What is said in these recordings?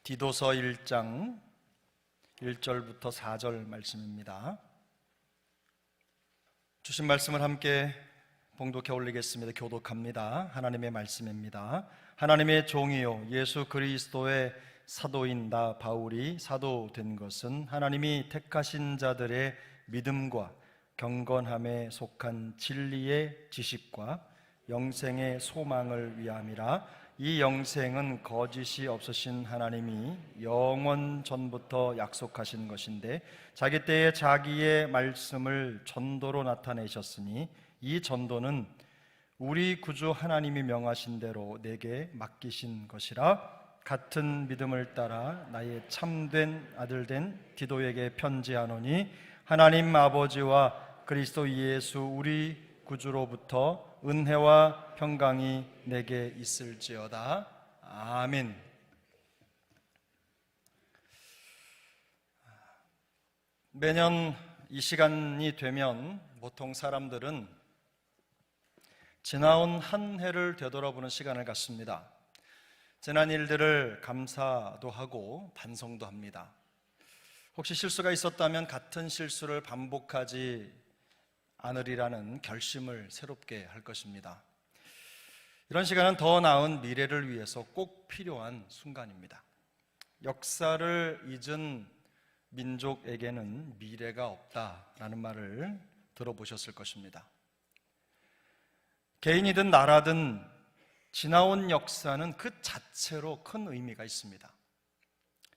디도서 1장 1절부터 4절 말씀입니다. 주신 말씀을 함께 봉독해 올리겠습니다. 교독합니다. 하나님의 말씀입니다. 하나님의 종이요 예수 그리스도의 사도인 나 바울이 사도된 것은 하나님이 택하신 자들의 믿음과 경건함에 속한 진리의 지식과 영생의 소망을 위함이라. 이 영생은 거짓이 없으신 하나님이 영원 전부터 약속하신 것인데 자기 때에 자기의 말씀을 전도로 나타내셨으니 이 전도는 우리 구주 하나님이 명하신 대로 내게 맡기신 것이라. 같은 믿음을 따라 나의 참된 아들 된 디도에게 편지하노니 하나님 아버지와 그리스도 예수 우리 구주로부터 은혜와 평강이 내게 있을지어다. 아멘. 매년 이 시간이 되면 보통 사람들은 지나온 한 해를 되돌아보는 시간을 갖습니다. 지난 일들을 감사도 하고 반성도 합니다. 혹시 실수가 있었다면 같은 실수를 반복하지 않으리라는 결심을 새롭게 할 것입니다. 이런 시간은 더 나은 미래를 위해서 꼭 필요한 순간입니다. 역사를 잊은 민족에게는 미래가 없다라는 말을 들어보셨을 것입니다. 개인이든 나라든 지나온 역사는 그 자체로 큰 의미가 있습니다.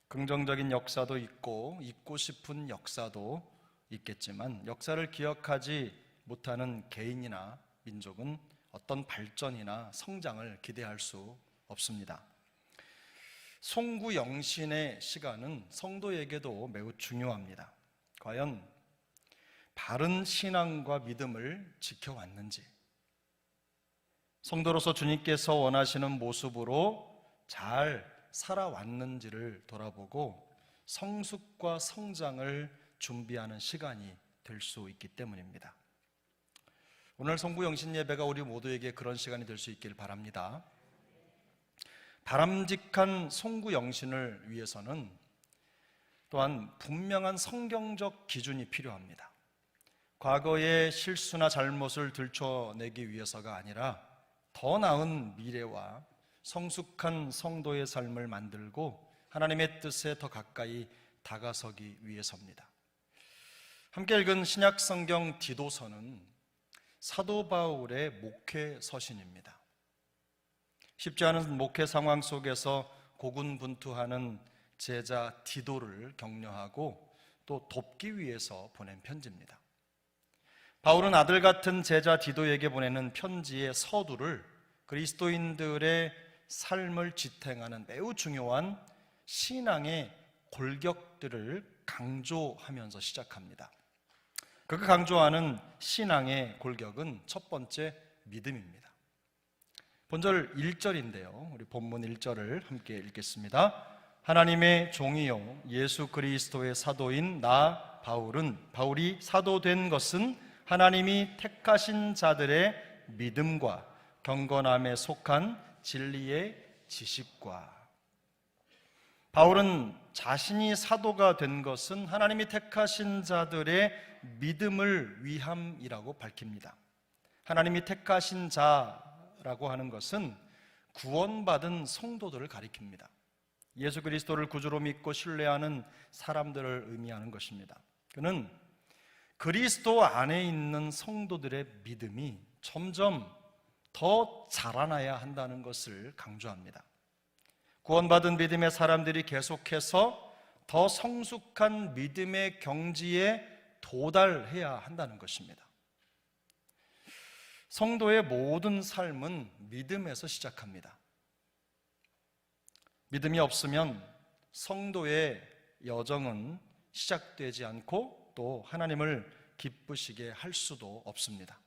긍정적인 역사도 있고 잊고 싶은 역사도 있겠지만 역사를 기억하지 못하는 개인이나 민족은 어떤 발전이나 성장을 기대할 수 없습니다. 송구영신의 시간은 성도에게도 매우 중요합니다. 과연 바른 신앙과 믿음을 지켜왔는지, 성도로서 주님께서 원하시는 모습으로 잘 살아왔는지를 돌아보고 성숙과 성장을 준비하는 시간이 될 수 있기 때문입니다. 오늘 송구영신 예배가 우리 모두에게 그런 시간이 될 수 있길 바랍니다. 바람직한 송구영신을 위해서는 또한 분명한 성경적 기준이 필요합니다. 과거의 실수나 잘못을 들춰내기 위해서가 아니라 더 나은 미래와 성숙한 성도의 삶을 만들고 하나님의 뜻에 더 가까이 다가서기 위해서입니다. 함께 읽은 신약 성경 디도서는 사도 바울의 목회 서신입니다. 쉽지 않은 목회 상황 속에서 고군분투하는 제자 디도를 격려하고 또 돕기 위해서 보낸 편지입니다. 바울은 아들 같은 제자 디도에게 보내는 편지의 서두를 그리스도인들의 삶을 지탱하는 매우 중요한 신앙의 골격들을 강조하면서 시작합니다. 그가 강조하는 신앙의 골격은 첫 번째 믿음입니다. 본절 1절인데요. 우리 본문 1절을 함께 읽겠습니다. 하나님의 종이요 예수 그리스도의 사도인 나 바울이 사도된 것은 하나님이 택하신 자들의 믿음과 경건함에 속한 진리의 지식과. 바울은 자신이 사도가 된 것은 하나님이 택하신 자들의 믿음을 위함이라고 밝힙니다. 하나님이 택하신 자라고 하는 것은 구원받은 성도들을 가리킵니다. 예수 그리스도를 구주로 믿고 신뢰하는 사람들을 의미하는 것입니다. 그는 그리스도 안에 있는 성도들의 믿음이 점점 더 자라나야 한다는 것을 강조합니다. 구원받은 믿음의 사람들이 계속해서 더 성숙한 믿음의 경지에 도달해야 한다는 것입니다. 성도의 모든 삶은 믿음에서 시작합니다. 믿음이 없으면 성도의 여정은 시작되지 않고 또 하나님을 기쁘시게 할 수도 없습니다.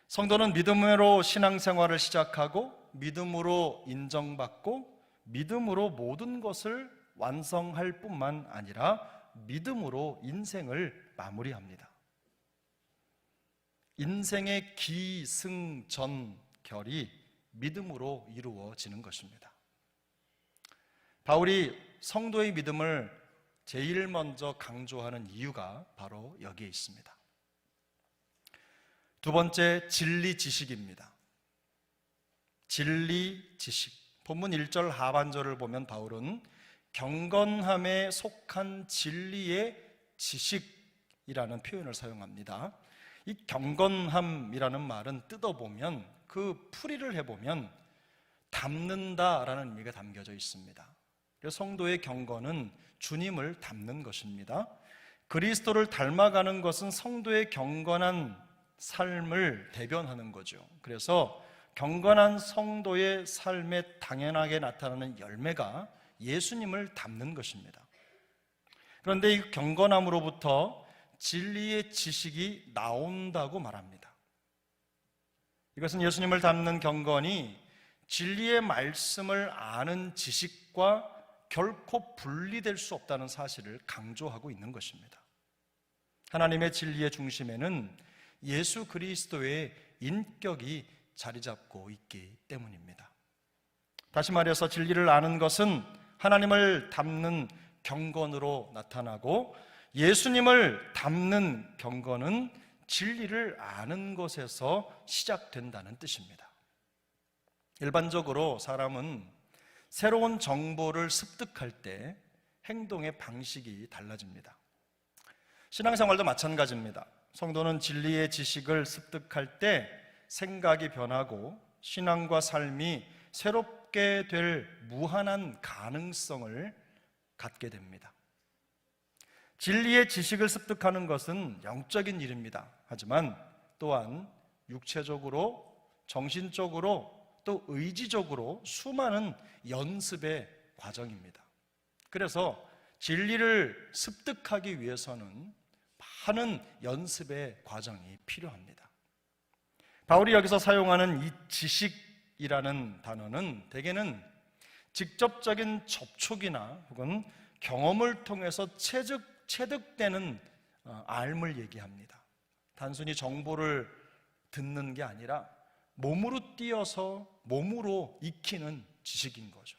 성도는 믿음으로 신앙생활을 시작하고 믿음으로 인정받고 믿음으로 모든 것을 완성할 뿐만 아니라 믿음으로 인생을 마무리합니다. 인생의 기승전결이 믿음으로 이루어지는 것입니다. 바울이 성도의 믿음을 제일 먼저 강조하는 이유가 바로 여기에 있습니다. 두 번째, 진리 지식입니다. 진리 지식. 본문 1절 하반절을 보면 바울은 경건함에 속한 진리의 지식이라는 표현을 사용합니다. 이 경건함이라는 말은 뜯어보면, 그 풀이를 해보면 닮는다라는 의미가 담겨져 있습니다. 그래서 성도의 경건은 주님을 닮는 것입니다. 그리스도를 닮아가는 것은 성도의 경건한 삶을 대변하는 거죠. 그래서 경건한 성도의 삶에 당연하게 나타나는 열매가 예수님을 닮는 것입니다. 그런데 이 경건함으로부터 진리의 지식이 나온다고 말합니다. 이것은 예수님을 닮는 경건이 진리의 말씀을 아는 지식과 결코 분리될 수 없다는 사실을 강조하고 있는 것입니다. 하나님의 진리의 중심에는 예수 그리스도의 인격이 자리 잡고 있기 때문입니다. 다시 말해서 진리를 아는 것은 하나님을 닮는 경건으로 나타나고, 예수님을 닮는 경건은 진리를 아는 것에서 시작된다는 뜻입니다. 일반적으로 사람은 새로운 정보를 습득할 때 행동의 방식이 달라집니다. 신앙생활도 마찬가지입니다. 성도는 진리의 지식을 습득할 때 생각이 변하고 신앙과 삶이 새롭게 될 무한한 가능성을 갖게 됩니다. 진리의 지식을 습득하는 것은 영적인 일입니다. 하지만 또한 육체적으로, 정신적으로, 또 의지적으로 수많은 연습의 과정입니다. 그래서 진리를 습득하기 위해서는 많은 연습의 과정이 필요합니다. 바울이 여기서 사용하는 이 지식이라는 단어는 대개는 직접적인 접촉이나 혹은 경험을 통해서 체득되는 알을 얘기합니다. 단순히 정보를 듣는 게 아니라 몸으로 뛰어서 몸으로 익히는 지식인 거죠.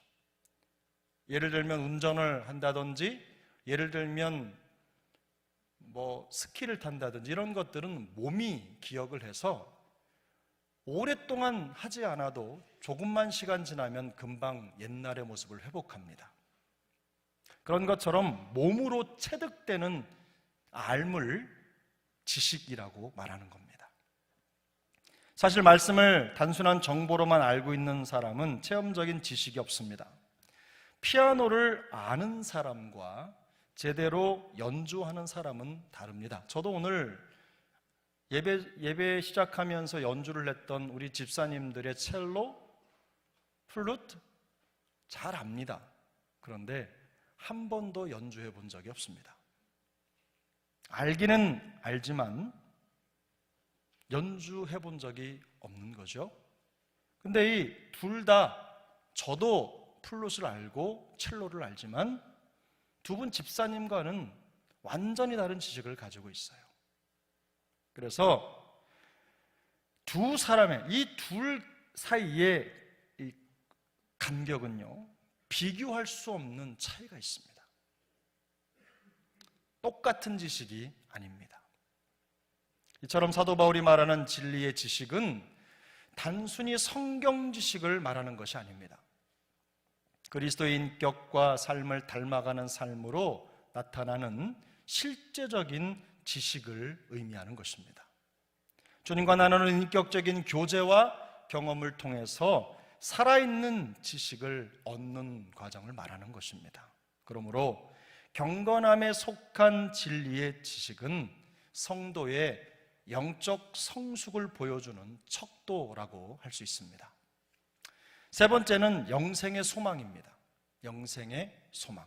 예를 들면 운전을 한다든지, 예를 들면 스키를 탄다든지, 이런 것들은 몸이 기억을 해서 오랫동안 하지 않아도 조금만 시간 지나면 금방 옛날의 모습을 회복합니다. 그런 것처럼 몸으로 체득되는 알을 지식이라고 말하는 겁니다. 사실 말씀을 단순한 정보로만 알고 있는 사람은 체험적인 지식이 없습니다. 피아노를 아는 사람과 제대로 연주하는 사람은 다릅니다. 저도 오늘 예배 시작하면서 연주를 했던 우리 집사님들의 첼로, 플루트 잘 압니다. 그런데 한 번도 연주해 본 적이 없습니다. 알기는 알지만 연주해 본 적이 없는 거죠. 근데 이 둘 다, 저도 플룻을 알고 첼로를 알지만 두 분 집사님과는 완전히 다른 지식을 가지고 있어요. 그래서 두 사람의, 이 둘 사이의 이 간격은요, 비교할 수 없는 차이가 있습니다. 똑같은 지식이 아닙니다. 이처럼 사도 바울이 말하는 진리의 지식은 단순히 성경 지식을 말하는 것이 아닙니다. 그리스도의 인격과 삶을 닮아가는 삶으로 나타나는 실제적인 지식을 의미하는 것입니다. 주님과 나누는 인격적인 교제와 경험을 통해서 살아있는 지식을 얻는 과정을 말하는 것입니다. 그러므로 경건함에 속한 진리의 지식은 성도의 영적 성숙을 보여주는 척도라고 할 수 있습니다. 세 번째는 영생의 소망입니다. 영생의 소망.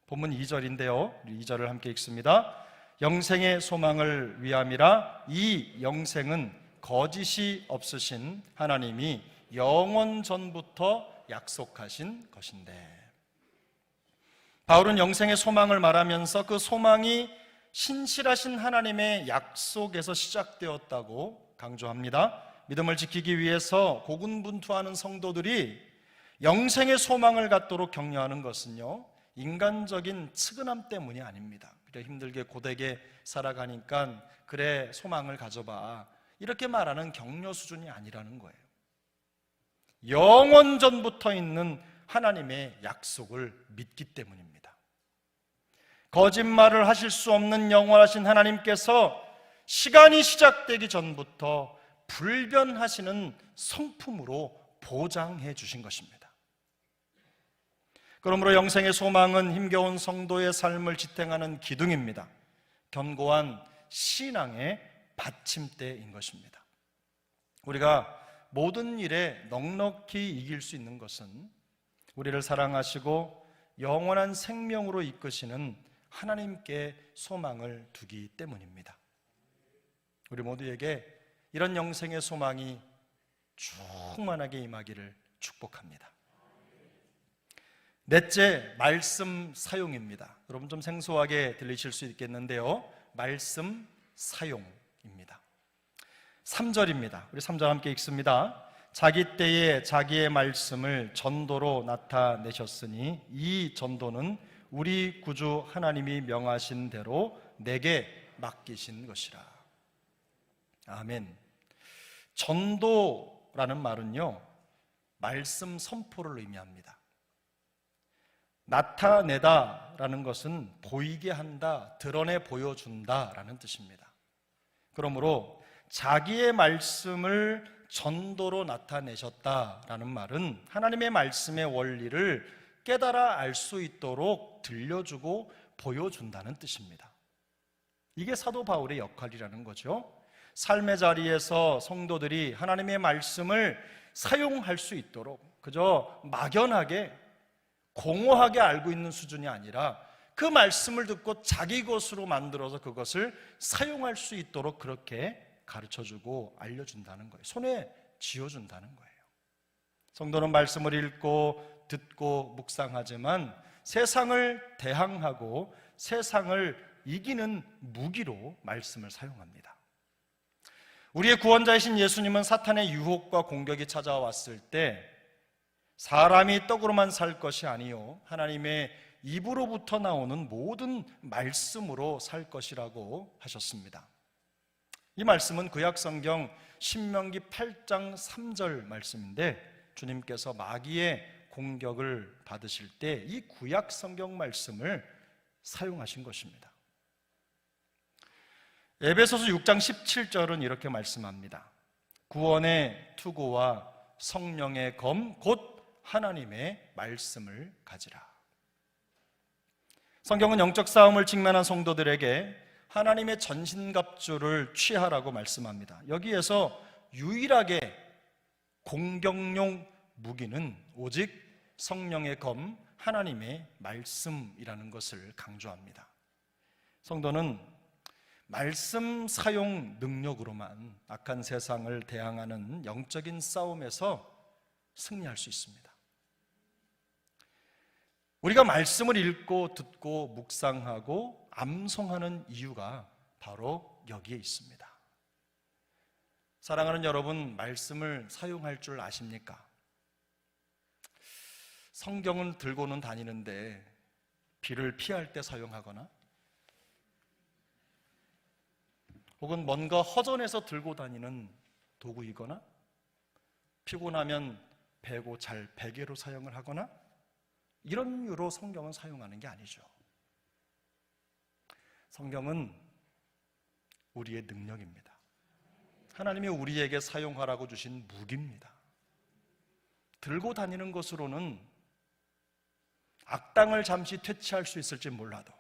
본문 2절인데요. 우리 2절을 함께 읽습니다. 영생의 소망을 위함이라. 이 영생은 거짓이 없으신 하나님이 영원 전부터 약속하신 것인데. 바울은 영생의 소망을 말하면서 그 소망이 신실하신 하나님의 약속에서 시작되었다고 강조합니다. 믿음을 지키기 위해서 고군분투하는 성도들이 영생의 소망을 갖도록 격려하는 것은요, 인간적인 측은함 때문이 아닙니다. 그래, 힘들게 고되게 살아가니까 그래 소망을 가져봐, 이렇게 말하는 격려 수준이 아니라는 거예요. 영원 전부터 있는 하나님의 약속을 믿기 때문입니다. 거짓말을 하실 수 없는 영원하신 하나님께서 시간이 시작되기 전부터 불변하시는 성품으로 보장해 주신 것입니다. 그러므로 영생의 소망은 힘겨운 성도의 삶을 지탱하는 기둥입니다. 견고한 신앙의 받침대인 것입니다. 우리가 모든 일에 넉넉히 이길 수 있는 것은 우리를 사랑하시고 영원한 생명으로 이끄시는 하나님께 소망을 두기 때문입니다. 우리 모두에게 이런 영생의 소망이 충만하게 임하기를 축복합니다. 넷째, 말씀 사용입니다. 여러분 좀 생소하게 들리실 수 있겠는데요, 말씀 사용입니다. 3절입니다. 우리 3절 함께 읽습니다. 자기 때에 자기의 말씀을 전도로 나타내셨으니 이 전도는 우리 구주 하나님이 명하신 대로 내게 맡기신 것이라. 아멘. 전도라는 말은요, 말씀 선포를 의미합니다. 나타내다라는 것은 보이게 한다, 드러내 보여준다라는 뜻입니다. 그러므로 자기의 말씀을 전도로 나타내셨다라는 말은 하나님의 말씀의 원리를 깨달아 알 수 있도록 들려주고 보여준다는 뜻입니다. 이게 사도 바울의 역할이라는 거죠. 삶의 자리에서 성도들이 하나님의 말씀을 사용할 수 있도록 그저 막연하게 공허하게 알고 있는 수준이 아니라 그 말씀을 듣고 자기 것으로 만들어서 그것을 사용할 수 있도록 그렇게 가르쳐주고 알려준다는 거예요. 손에 쥐어준다는 거예요. 성도는 말씀을 읽고 듣고 묵상하지만 세상을 대항하고 세상을 이기는 무기로 말씀을 사용합니다. 우리의 구원자이신 예수님은 사탄의 유혹과 공격이 찾아왔을 때 사람이 떡으로만 살 것이 아니요 하나님의 입으로부터 나오는 모든 말씀으로 살 것이라고 하셨습니다. 이 말씀은 구약성경 신명기 8장 3절 말씀인데, 주님께서 마귀의 공격을 받으실 때 이 구약성경 말씀을 사용하신 것입니다. 에베소서 6장 17절은 이렇게 말씀합니다. 구원의 투구와 성령의 검 곧 하나님의 말씀을 가지라. 성경은 영적 싸움을 직면한 성도들에게 하나님의 전신갑주를 취하라고 말씀합니다. 여기에서 유일하게 공격용 무기는 오직 성령의 검, 하나님의 말씀이라는 것을 강조합니다. 성도는 말씀 사용 능력으로만 악한 세상을 대항하는 영적인 싸움에서 승리할 수 있습니다. 우리가 말씀을 읽고 듣고 묵상하고 암송하는 이유가 바로 여기에 있습니다. 사랑하는 여러분, 말씀을 사용할 줄 아십니까? 성경은 들고는 다니는데 비를 피할 때 사용하거나 혹은 뭔가 허전해서 들고 다니는 도구이거나 피곤하면 베고 잘 베개로 사용을 하거나 이런 이유로 성경은 사용하는 게 아니죠. 성경은 우리의 능력입니다. 하나님이 우리에게 사용하라고 주신 무기입니다. 들고 다니는 것으로는 악당을 잠시 퇴치할 수 있을지 몰라도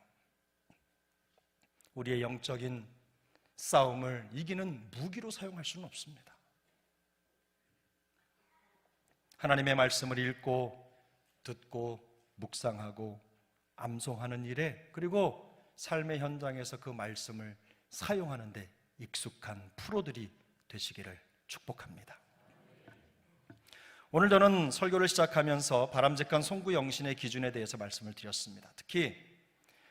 우리의 영적인 싸움을 이기는 무기로 사용할 수는 없습니다. 하나님의 말씀을 읽고 듣고 묵상하고 암송하는 일에, 그리고 삶의 현장에서 그 말씀을 사용하는 데 익숙한 프로들이 되시기를 축복합니다. 오늘 저는 설교를 시작하면서 바람직한 송구 영신의 기준에 대해서 말씀을 드렸습니다. 특히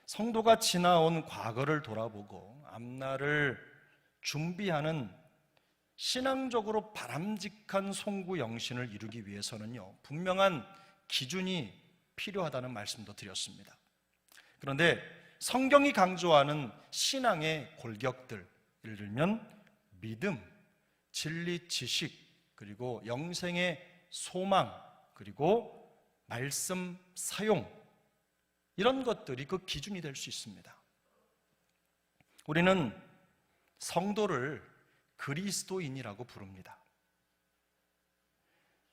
성도가 지나온 과거를 돌아보고 앞날을 준비하는 신앙적으로 바람직한 송구 영신을 이루기 위해서는요, 분명한 기준이 필요하다는 말씀도 드렸습니다. 그런데 성경이 강조하는 신앙의 골격들, 예를 들면 믿음, 진리, 지식, 그리고 영생의 소망, 그리고 말씀 사용, 이런 것들이 그 기준이 될 수 있습니다. 우리는 성도를 그리스도인이라고 부릅니다.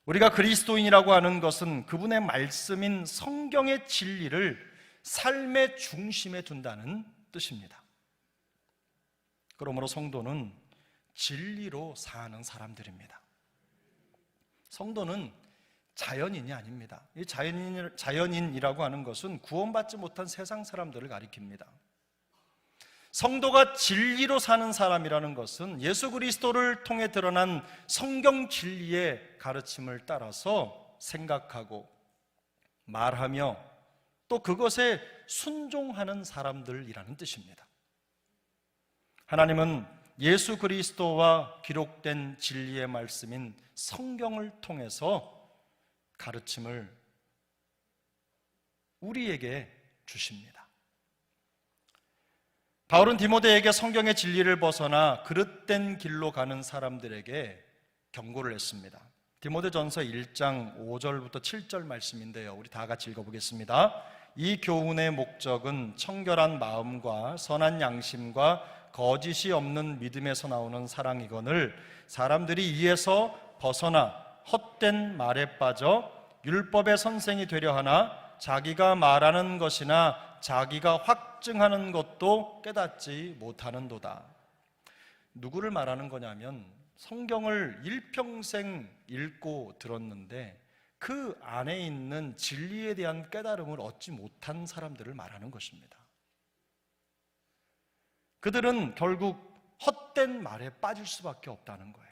우리가 그리스도인이라고 하는 것은 그분의 말씀인 성경의 진리를 삶의 중심에 둔다는 뜻입니다. 그러므로 성도는 진리로 사는 사람들입니다. 성도는 자연인이 아닙니다. 이 자연인이라고 하는 것은 구원받지 못한 세상 사람들을 가리킵니다. 성도가 진리로 사는 사람이라는 것은 예수 그리스도를 통해 드러난 성경 진리의 가르침을 따라서 생각하고 말하며 또 그것에 순종하는 사람들이라는 뜻입니다. 하나님은 예수 그리스도와 기록된 진리의 말씀인 성경을 통해서 가르침을 우리에게 주십니다. 바울은 디모데에게 성경의 진리를 벗어나 그릇된 길로 가는 사람들에게 경고를 했습니다. 디모데전서 1장 5절부터 7절 말씀인데요, 우리 다 같이 읽어보겠습니다. 이 교훈의 목적은 청결한 마음과 선한 양심과 거짓이 없는 믿음에서 나오는 사랑이거늘 사람들이 이에서 벗어나 헛된 말에 빠져 율법의 선생이 되려 하나 자기가 말하는 것이나 자기가 확증하는 것도 깨닫지 못하는도다. 누구를 말하는 거냐면 성경을 일평생 읽고 들었는데 그 안에 있는 진리에 대한 깨달음을 얻지 못한 사람들을 말하는 것입니다. 그들은 결국 헛된 말에 빠질 수밖에 없다는 거예요.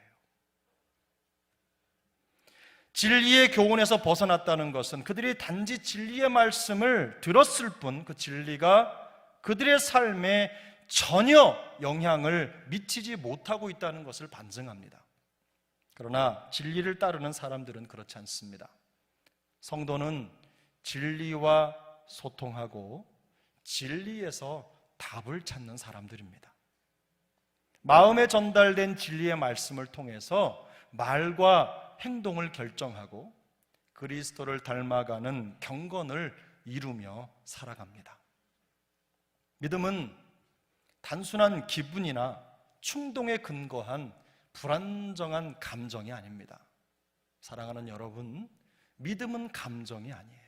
진리의 교훈에서 벗어났다는 것은 그들이 단지 진리의 말씀을 들었을 뿐 그 진리가 그들의 삶에 전혀 영향을 미치지 못하고 있다는 것을 반증합니다. 그러나 진리를 따르는 사람들은 그렇지 않습니다. 성도는 진리와 소통하고 진리에서 답을 찾는 사람들입니다. 마음에 전달된 진리의 말씀을 통해서 말과 행동을 결정하고 그리스도를 닮아가는 경건을 이루며 살아갑니다. 믿음은 단순한 기분이나 충동에 근거한 불안정한 감정이 아닙니다. 사랑하는 여러분, 믿음은 감정이 아니에요.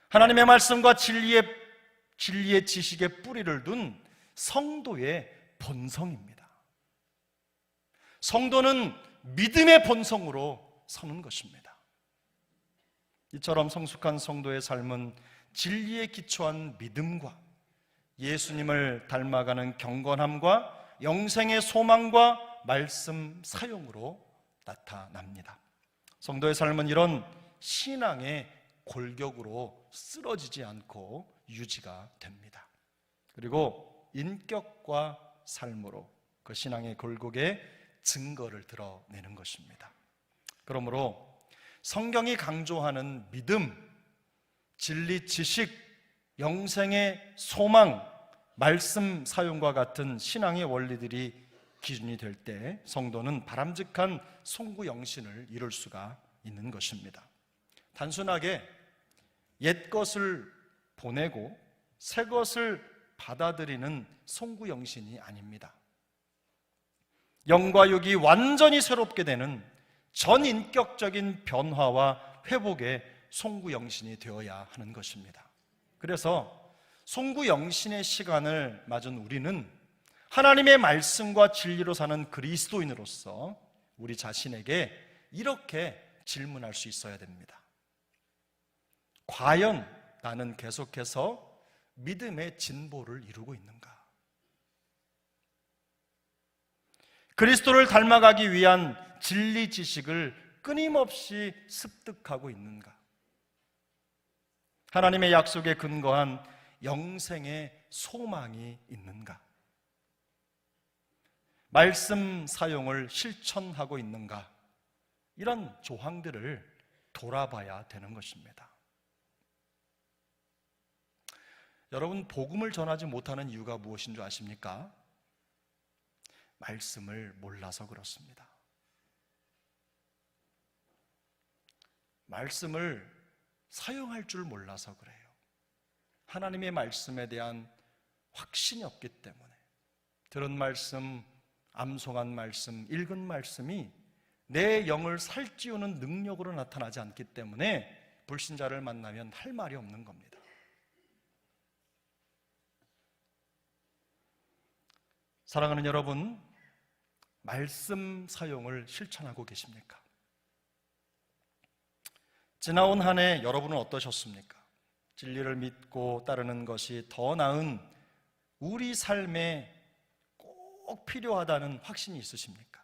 하나님의 말씀과 진리의 지식의 뿌리를 둔 성도의 본성입니다. 성도는 믿음의 본성으로 서는 것입니다. 이처럼 성숙한 성도의 삶은 진리에 기초한 믿음과 예수님을 닮아가는 경건함과 영생의 소망과 말씀 사용으로 나타납니다. 성도의 삶은 이런 신앙의 골격으로 쓰러지지 않고 유지가 됩니다. 그리고 인격과 삶으로 그 신앙의 골격의 증거를 드러내는 것입니다. 그러므로 성경이 강조하는 믿음, 진리, 지식, 영생의 소망, 말씀 사용과 같은 신앙의 원리들이 기준이 될 때 성도는 바람직한 송구영신을 이룰 수가 있는 것입니다. 단순하게 옛 것을 보내고 새 것을 받아들이는 송구영신이 아닙니다. 영과 육이 완전히 새롭게 되는 전인격적인 변화와 회복의 송구영신이 되어야 하는 것입니다. 그래서 송구영신의 시간을 맞은 우리는 하나님의 말씀과 진리로 사는 그리스도인으로서 우리 자신에게 이렇게 질문할 수 있어야 됩니다. 과연 나는 계속해서 믿음의 진보를 이루고 있는가? 그리스도를 닮아가기 위한 진리 지식을 끊임없이 습득하고 있는가? 하나님의 약속에 근거한 영생의 소망이 있는가? 말씀 사용을 실천하고 있는가? 이런 조항들을 돌아봐야 되는 것입니다. 여러분, 복음을 전하지 못하는 이유가 무엇인 줄 아십니까? 말씀을 몰라서 그렇습니다. 말씀을 사용할 줄 몰라서 그래요. 하나님의 말씀에 대한 확신이 없기 때문에, 들은 말씀, 암송한 말씀, 읽은 말씀이 내 영을 살찌우는 능력으로 나타나지 않기 때문에 불신자를 만나면 할 말이 없는 겁니다. 사랑하는 여러분, 말씀 사용을 실천하고 계십니까? 지나온 한 해 여러분은 어떠셨습니까? 진리를 믿고 따르는 것이 더 나은 우리 삶에 꼭 필요하다는 확신이 있으십니까?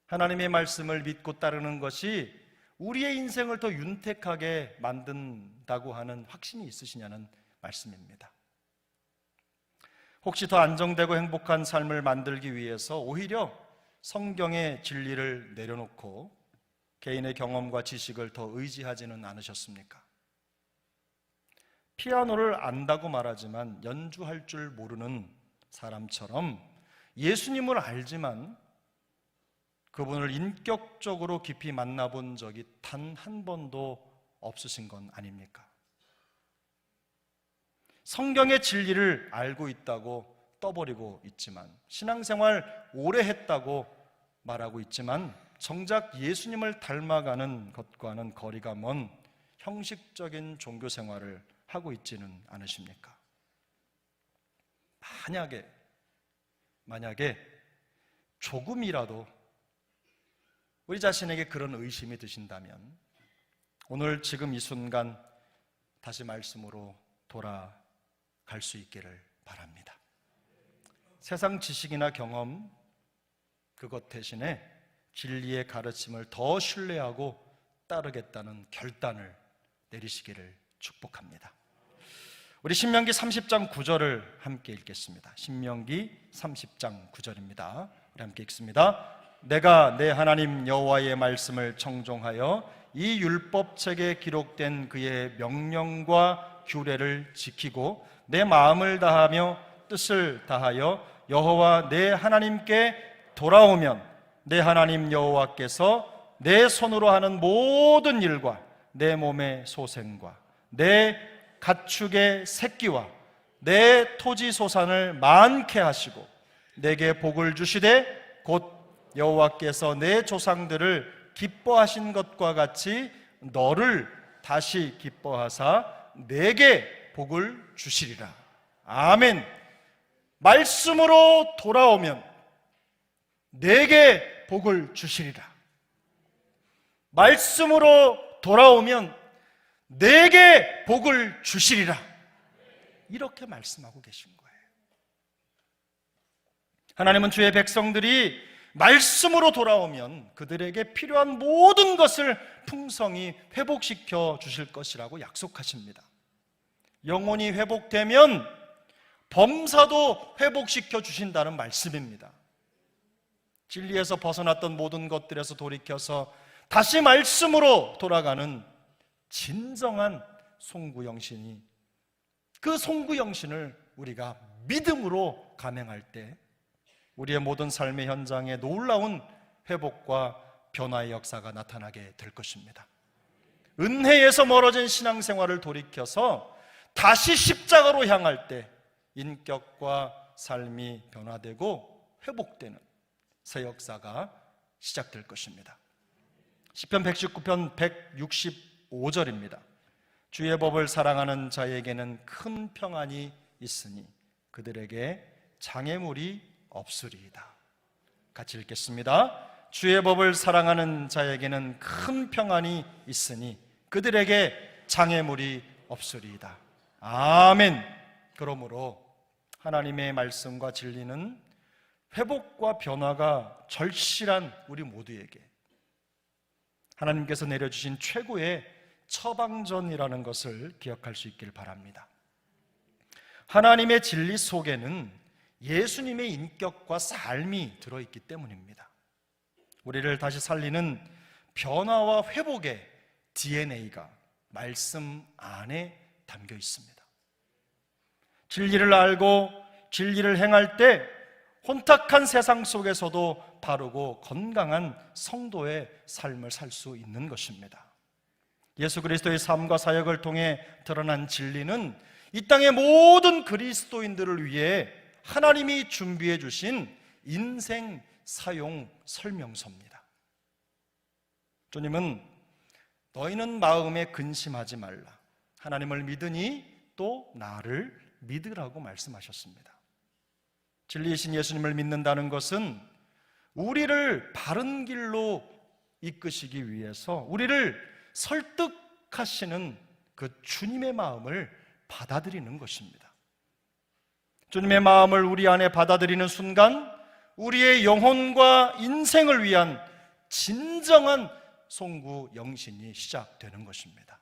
하나님의 말씀을 믿고 따르는 것이 우리의 인생을 더 윤택하게 만든다고 하는 확신이 있으시냐는 말씀입니다. 혹시 더 안정되고 행복한 삶을 만들기 위해서 오히려 성경의 진리를 내려놓고 개인의 경험과 지식을 더 의지하지는 않으셨습니까? 피아노를 안다고 말하지만 연주할 줄 모르는 사람처럼 예수님을 알지만 그분을 인격적으로 깊이 만나본 적이 단 한 번도 없으신 건 아닙니까? 성경의 진리를 알고 있다고 떠버리고 있지만, 신앙생활 오래 했다고 말하고 있지만 정작 예수님을 닮아가는 것과는 거리가 먼 형식적인 종교 생활을 하고 있지는 않으십니까? 만약에 조금이라도 우리 자신에게 그런 의심이 드신다면 오늘 지금 이 순간 다시 말씀으로 돌아갈 수 있기를 바랍니다. 세상 지식이나 경험, 그것 대신에 진리의 가르침을 더 신뢰하고 따르겠다는 결단을 내리시기를 축복합니다. 우리 신명기 30장 9절을 함께 읽겠습니다. 신명기 30장 9절입니다. 우리 함께 읽습니다. 내가 내 하나님 여호와의 말씀을 청종하여 이 율법책에 기록된 그의 명령과 규례를 지키고 내 마음을 다하며 뜻을 다하여 여호와 내 하나님께 돌아오면 내 하나님 여호와께서 내 손으로 하는 모든 일과 내 몸의 소생과 내 가축의 새끼와 내 토지 소산을 많게 하시고 내게 복을 주시되 곧 여호와께서 내 조상들을 기뻐하신 것과 같이 너를 다시 기뻐하사 내게 복을 주시리라. 아멘. 말씀으로 돌아오면 내게 복을 주시리라. 말씀으로 돌아오면 내게 복을 주시리라. 이렇게 말씀하고 계신 거예요. 하나님은 주의 백성들이 말씀으로 돌아오면 그들에게 필요한 모든 것을 풍성히 회복시켜 주실 것이라고 약속하십니다. 영혼이 회복되면 범사도 회복시켜 주신다는 말씀입니다. 진리에서 벗어났던 모든 것들에서 돌이켜서 다시 말씀으로 돌아가는 진정한 송구영신이, 그 송구영신을 우리가 믿음으로 감행할 때 우리의 모든 삶의 현장에 놀라운 회복과 변화의 역사가 나타나게 될 것입니다. 은혜에서 멀어진 신앙생활을 돌이켜서 다시 십자가로 향할 때 인격과 삶이 변화되고 회복되는 새 역사가 시작될 것입니다. 시편 119편 165절입니다. 주의 법을 사랑하는 자에게는 큰 평안이 있으니 그들에게 장애물이 없으리이다. 같이 읽겠습니다. 주의 법을 사랑하는 자에게는 큰 평안이 있으니 그들에게 장애물이 없으리이다. 아멘. 그러므로 하나님의 말씀과 진리는 회복과 변화가 절실한 우리 모두에게 하나님께서 내려주신 최고의 처방전이라는 것을 기억할 수 있길 바랍니다. 하나님의 진리 속에는 예수님의 인격과 삶이 들어있기 때문입니다. 우리를 다시 살리는 변화와 회복의 DNA가 말씀 안에 담겨 있습니다. 진리를 알고 진리를 행할 때 혼탁한 세상 속에서도 바르고 건강한 성도의 삶을 살 수 있는 것입니다. 예수 그리스도의 삶과 사역을 통해 드러난 진리는 이 땅의 모든 그리스도인들을 위해 하나님이 준비해 주신 인생 사용 설명서입니다. 주님은 너희는 마음에 근심하지 말라. 하나님을 믿으니 또 나를 믿으라고 말씀하셨습니다. 진리이신 예수님을 믿는다는 것은 우리를 바른 길로 이끄시기 위해서 우리를 설득하시는 그 주님의 마음을 받아들이는 것입니다. 주님의 마음을 우리 안에 받아들이는 순간 우리의 영혼과 인생을 위한 진정한 송구 영신이 시작되는 것입니다.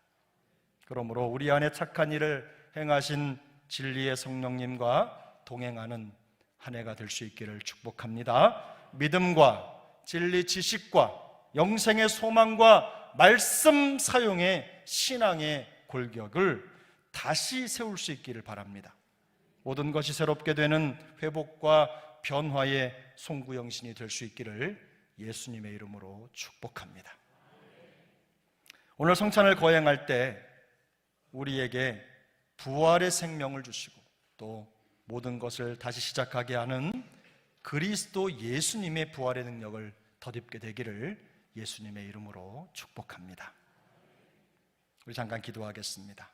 그러므로 우리 안에 착한 일을 행하신 진리의 성령님과 동행하는 한 해가 될 수 있기를 축복합니다. 믿음과 진리 지식과 영생의 소망과 말씀 사용의 신앙의 골격을 다시 세울 수 있기를 바랍니다. 모든 것이 새롭게 되는 회복과 변화의 송구영신이 될 수 있기를 예수님의 이름으로 축복합니다. 오늘 성찬을 거행할 때 우리에게 부활의 생명을 주시고 또 모든 것을 다시 시작하게 하는 그리스도 예수님의 부활의 능력을 덧입게 되기를 예수님의 이름으로 축복합니다. 우리 잠깐 기도하겠습니다.